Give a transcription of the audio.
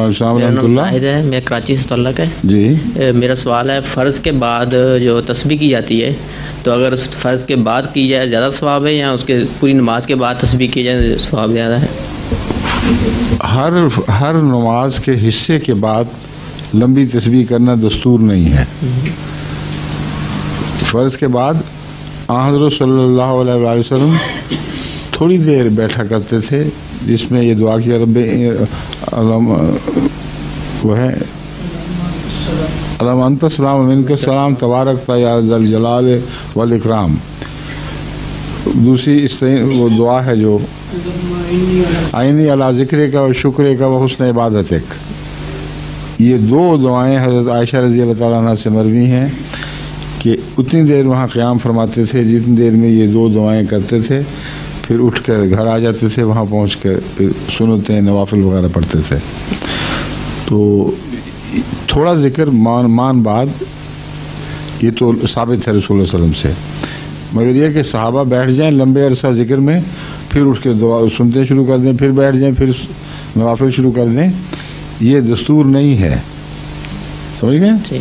السلام میرا ورحمۃ نام اللہ. زاہد ہے، میں کراچی سے تعلق ہے. جی میرا سوال ہے، فرض کے بعد جو تسبیح کی جاتی ہے تو اگر فرض کے بعد کی جائے زیادہ ثواب ہے یا اس کے پوری نماز کے بعد تسبیح کی جائے ثواب زیادہ ہے؟ ہر نماز کے حصے کے بعد لمبی تسبیح کرنا دستور نہیں ہے. فرض کے بعد حضرت صلی اللہ علیہ وآلہ وسلم تھوڑی دیر بیٹھا کرتے تھے جس میں یہ دعا کیا رب وہ ہے اللہم انت السلام و منک السلام تبارک یا ذا الجلال والاکرام. دوسری وہ دعا ہے جو عینی علی ذکرک و شکرک و حسن عبادتک. یہ دو دعائیں حضرت عائشہ رضی اللہ تعالیٰ عنہ سے مروی ہیں کہ اتنی دیر وہاں قیام فرماتے تھے جتنی دیر میں یہ دو دعائیں کرتے تھے، پھر اٹھ کر گھر آ جاتے تھے، وہاں پہنچ کر پھر سنتیں نوافل وغیرہ پڑھتے تھے. تو تھوڑا ذکر مان بعد یہ تو ثابت ہے رسول اللہ علیہ وسلم سے، مگر یہ کہ صحابہ بیٹھ جائیں لمبے عرصہ ذکر میں، پھر اٹھ کے دعا سنتے شروع کر دیں، پھر بیٹھ جائیں، پھر نوافل شروع کر دیں، یہ دستور نہیں ہے. سمجھ گئے؟